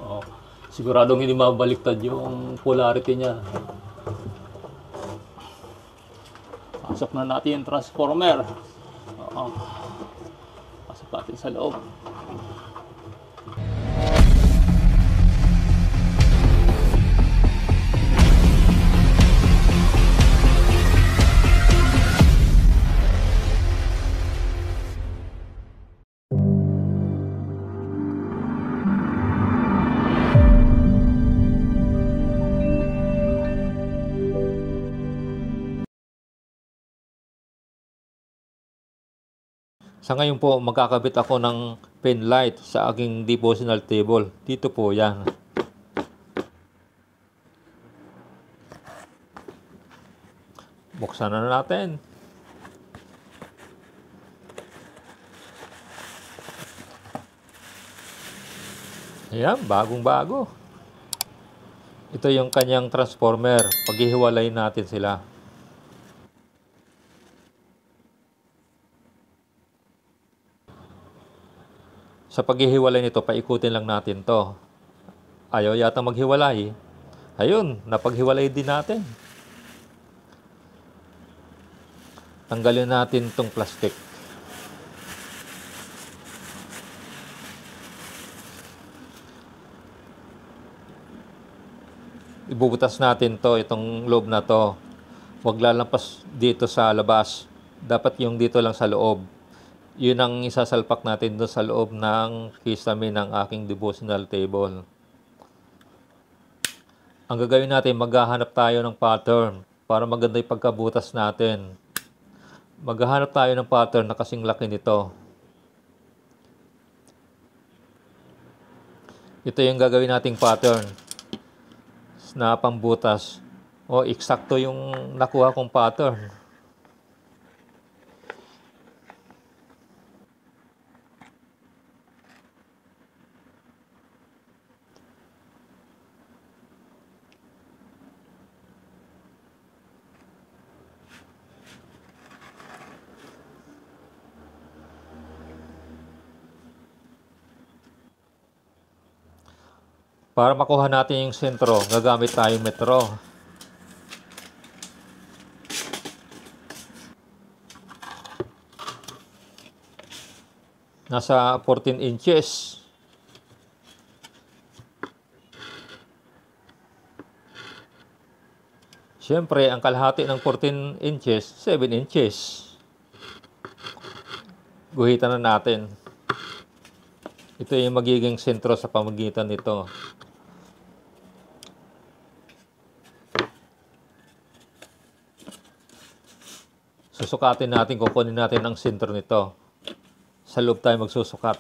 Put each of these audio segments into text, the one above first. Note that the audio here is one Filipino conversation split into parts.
Oh, siguradong hindi mabaliktad yung polarity niya. Pasok na natin yung transformer. Oo. Pasok natin sa loob. Sa ngayon po, magkakabit ako ng pen light sa aking devotional table. Dito po yan. Buksan na natin. Ayan, bagong-bago. Ito yung kanyang transformer. Paghihiwalay natin sila. Sa paghihiwalay nito, paikutin lang natin to. Ayaw yata maghiwalay. Ayun, napaghiwalay din natin. Tanggalin natin tong plastic. Ibubutas natin to, itong loob na to. Huwag lalampas dito sa labas. Dapat yung dito lang sa loob. Yun ang isasalpak natin doon sa loob ng kisame ng aking devotional table. Ang gagawin natin, maghahanap tayo ng pattern para maganda yung pagkabutas natin. Maghahanap tayo ng pattern na kasing laki nito. Ito yung gagawin nating pattern na pambutas. O, eksakto yung nakuha kong pattern. Para makuha natin yung sentro, gagamit tayong metro. Nasa 14 inches. Siyempre, ang kalahati ng 14 inches, 7 inches. Guhitan na natin. Ito yung magiging sentro sa pamagitan nito. Susukatin natin, kukunin natin ang sentro nito. Sa loob tayo magsusukat.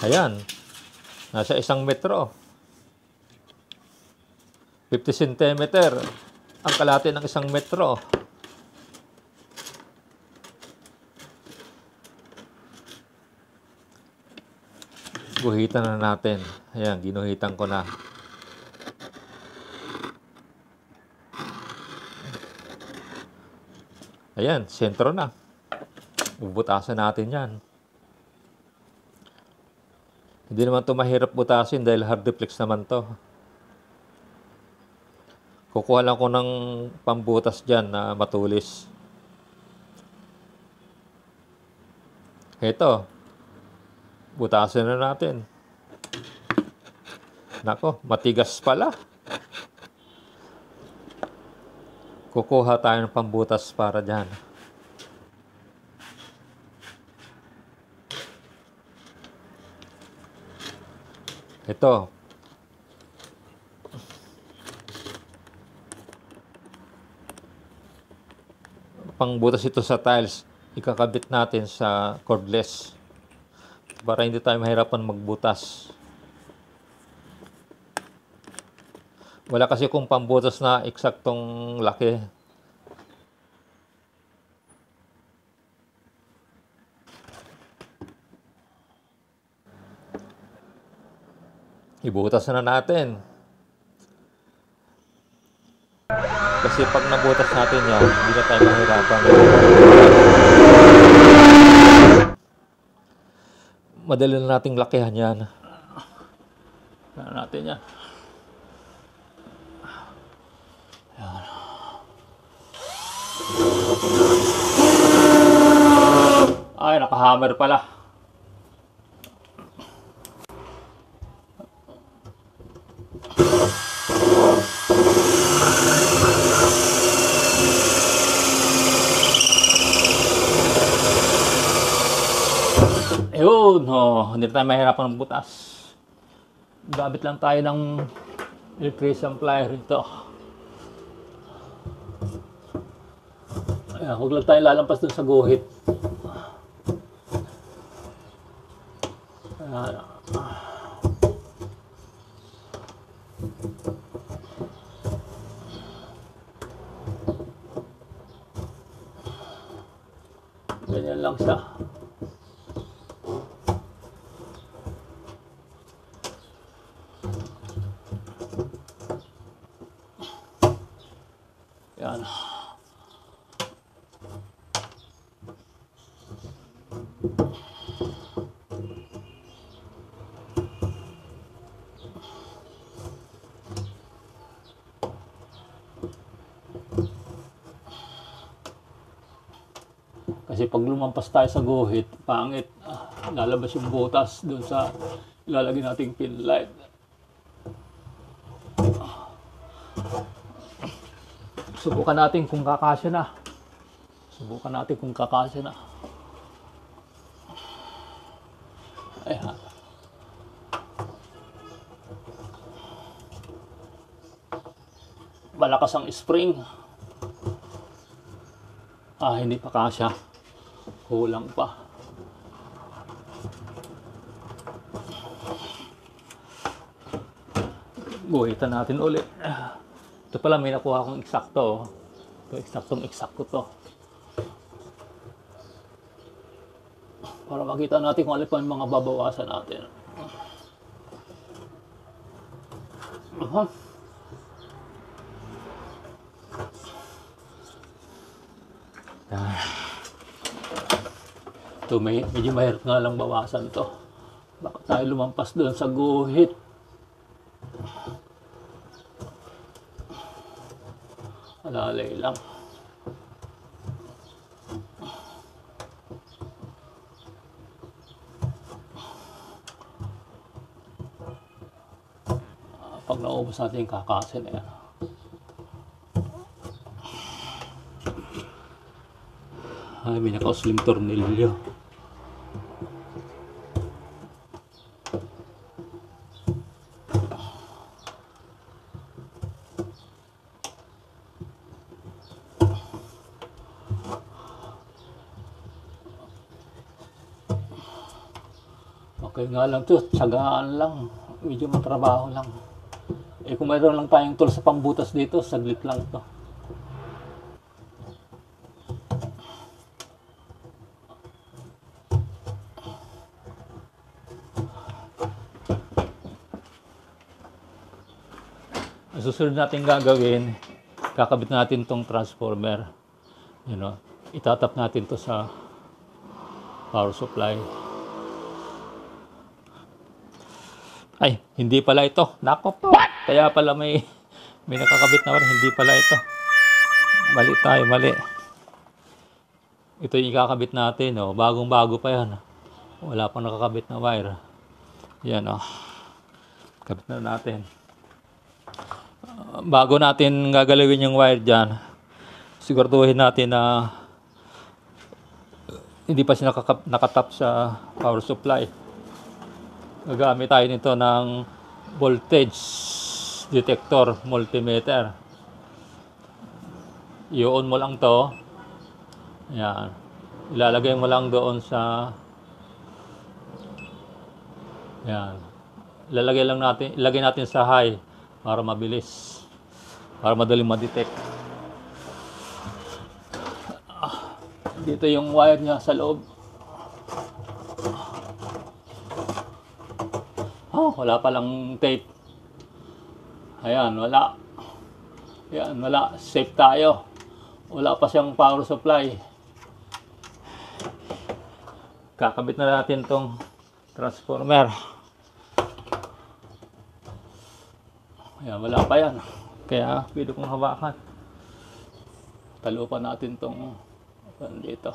Ayan. Nasa 1 metro. 50 cm. Ang kalahati ng 1 metro. Guhitan na natin. Ayan, ginuhitan ko na. Ayan, sentro na. Bubutasan natin yan. Hindi naman ito mahirap butasin dahil hard deflex naman to. Kukuha lang ko ng pambutas dyan na matulis. Ito. Butasin na natin. Nako, matigas pala. Kukuha tayo ng pambutas para dyan. Ito. Pangbutas ito sa tiles. Ikakabit natin sa cordless. Para hindi tayo mahirapan magbutas. Wala kasi kung pambutas na eksaktong laki. Ibutas na natin. Kasi pag nabutas natin yan, hindi na tayo mahirapan. madali na nating lakihan yan. Kaya natin yan. Yan. Ay, nakahammer pala. Ayun, hindi tayo mahirapan ng butas. Gamit lang tayo ng electrician plier ito. Ayan, huwag lang tayo lalampas dun sa guhit. Ayan. Ganyan lang siya. Yan. Kasi pag lumampas tayo sa guhit, pangit. Lalabas yung butas doon sa ilalagay nating pin light. Subukan natin kung kakasya na. Subukan natin kung kakasya na. Ayan. Malakas ang spring. Hindi pa kasya. Kulang pa. Guhitan natin ulit. Ito pala, may nakuha akong eksakto. Ito, eksaktong-eksakto to. Para makita natin kung ano pa yung mga babawasan natin. Ito, medyo mahirap nga lang bawasan to. Baka tayo lumampas doon sa guhit. Alalay lang. Pag naubos natin yung kakasin na yan. Ay, may nakausling tornilyo. Okay nga lang to, tsagaan lang. Medyo matrabaho lang. Kung mayroon lang tayong tool sa pambutas dito, saglit lang to. Ang susunod natin gagawin, kakabit natin tong transformer. Itatap natin to sa power supply. Ay, hindi pala ito. Nako po. Kaya pala may nakakabit na wire. Hindi pala ito. Mali tayo, mali. Ito yung ikakabit natin. Bagong-bago pa yan. Wala pang nakakabit na wire. Yan. Kabit na natin. Bago natin gagalawin yung wire dyan, siguraduhin natin na hindi pa siya nakatap sa power supply. Gagamit tayo nito ng voltage detector multimeter. I-on mo lang to. Yan. Ilalagay mo lang doon sa yan. Ilagay natin sa high para mabilis. Para madaling ma-detect. Dito yung wire niya sa loob. Wala palang tape. Ayan, wala. Ayan, wala. Safe tayo. Wala pa siyang power supply. Kakabit na natin tong transformer. Ayan, wala pa yan. Kaya pwede kong hawakan. Talupan natin tong dito.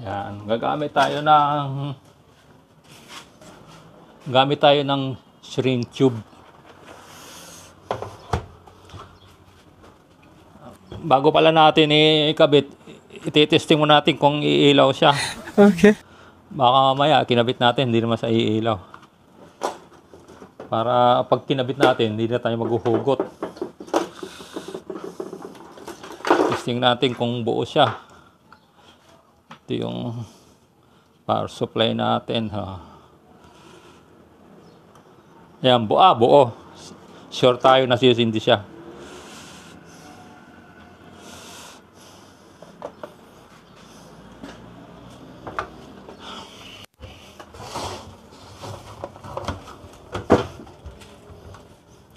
Ayan, gamit tayo ng shrink tube. Bago pala natin ikabit, ititesting mo natin kung iilaw siya. Okay. Baka mamaya kinabit natin, hindi naman sa iilaw. Para pag kinabit natin, hindi na tayo maghuhugot. Testing natin kung buo siya. Ito yung power supply natin. Ayan, buo. Sure tayo na hindi siya.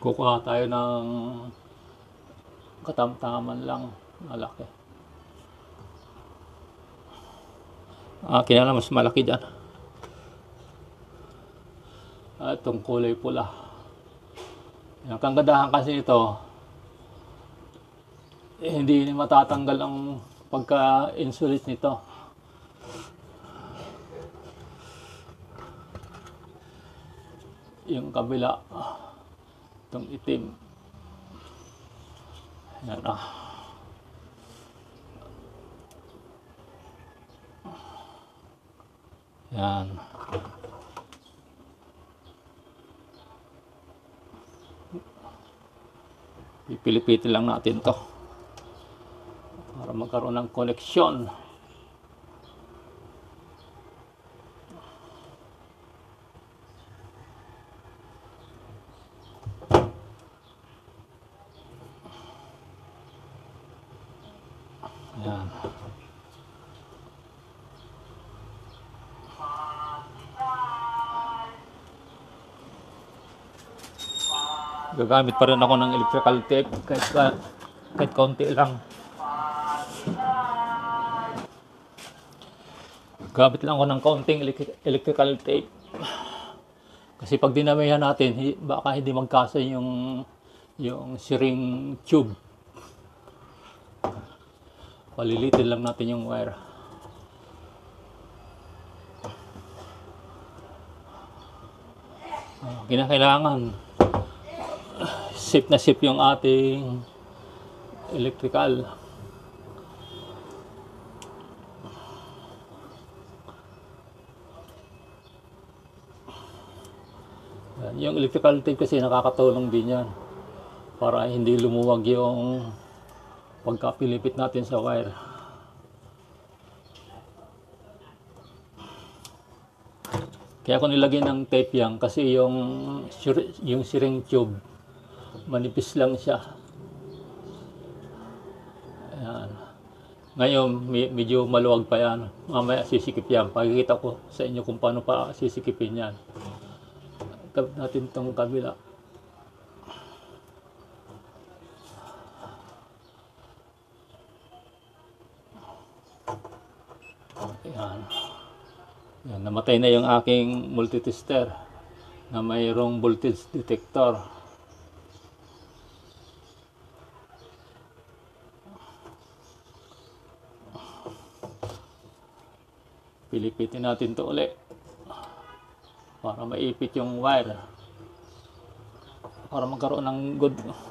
Kukuha tayo ng katamtaman lang, malaki. Akin na mas malaki dyan. Itong kulay pula. Ang kagandahan kasi ito, hindi matatanggal ang pagka-insulate nito. Yung kabila, itong itim. Yan Yan. Pipilipitin lang natin to para magkaroon ng koneksyon. Yan. Gagamit pa rin ako ng electrical tape kahit konti lang. Gamit lang ako ng konting electrical tape. Kasi pag dinamihan natin, baka hindi magkasa yung syring tube. Palilitin lang natin yung wire. Kinakailangan safe na safe yung ating electrical. Yung electrical tape kasi nakakatulong din yan para hindi lumuwag yung pagkapilipit natin sa wire. Kaya ako nilagay ng tape yan kasi yung syring tube manipis lang siya. Ayan. Ngayon medyo maluwag pa yan. Mamaya sisikip yan. Pakikita ko sa inyo kung paano pa sisikipin yan. Kabit natin itong kabila. Ayan. Yan, namatay na yung aking multitester na mayroong voltage detector. Pilipitin natin ito ulit para maipit yung wire, para magkaroon ng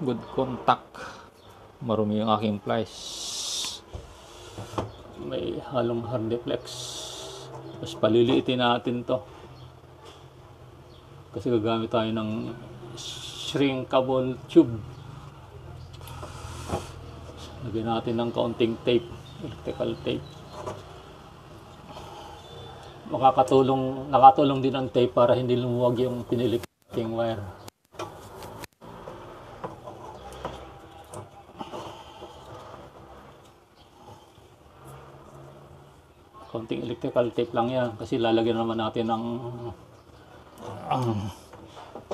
good contact. Marumi yung aking plies, may halong hardeflex. Tapos paliliitin natin to kasi gagamit tayo ng shrinkable tube. Lagyan natin ng kaunting tape, electrical tape. Nakatulong din ang tape para hindi lumuwag yung pinilipiting wire. Konting electrical tape lang yan kasi lalagyan naman natin ng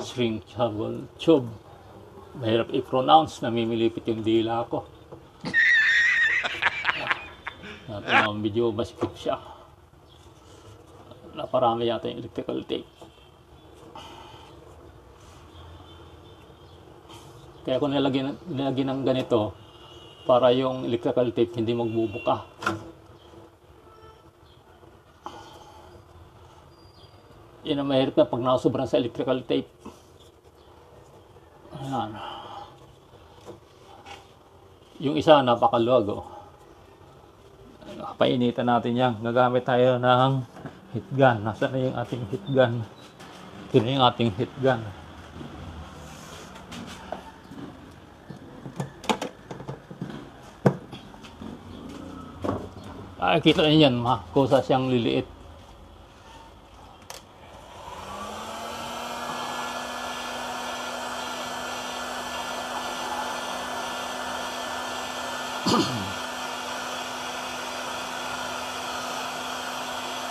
shrinkable tube. Mahirap i-pronounce, namimilipit yung dila ko. Ito na, medyo masikip siya. Naparami yata yung electrical tape. Kaya ako nilagyan ng ganito para yung electrical tape hindi magbubuka. Yan ang mahirap na pag nakasobran sa electrical tape. Ayan. Yung isa napakaluwag, oh. Painitan natin yan. Gagamit tayo ng heat gun. Nasaan na yung ating heat gun? Ito na yung ating heat gun. Kita niyo yan, kusa siyang liliit.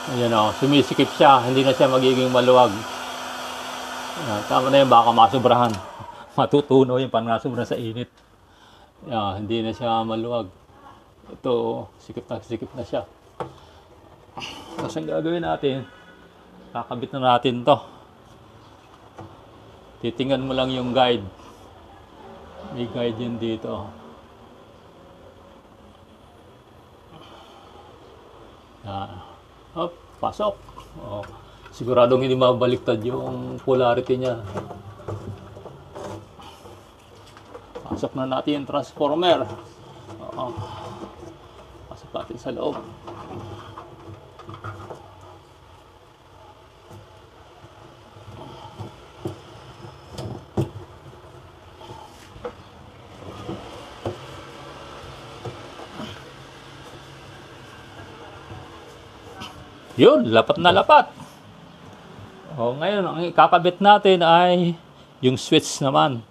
Ayan o, sumisikip siya, hindi na siya magiging maluwag. Ayan, tama na yun, baka masobrahan. Matutunaw yun, pag nasobrahan sa init. Ayan, hindi na siya maluwag. Ito, sikip na siya. Tapos ang gagawin natin, kakabit na natin to. Titingnan mo lang yung guide. May guide yun dito. Hop, pasok. Oh, siguradong hindi mabaliktad yung polarity niya. Pasok na natin yung transformer. Oo. Pasok natin sa loob. Yun, lapat na lapat. O, ngayon, ang ikakabit natin ay yung switch naman.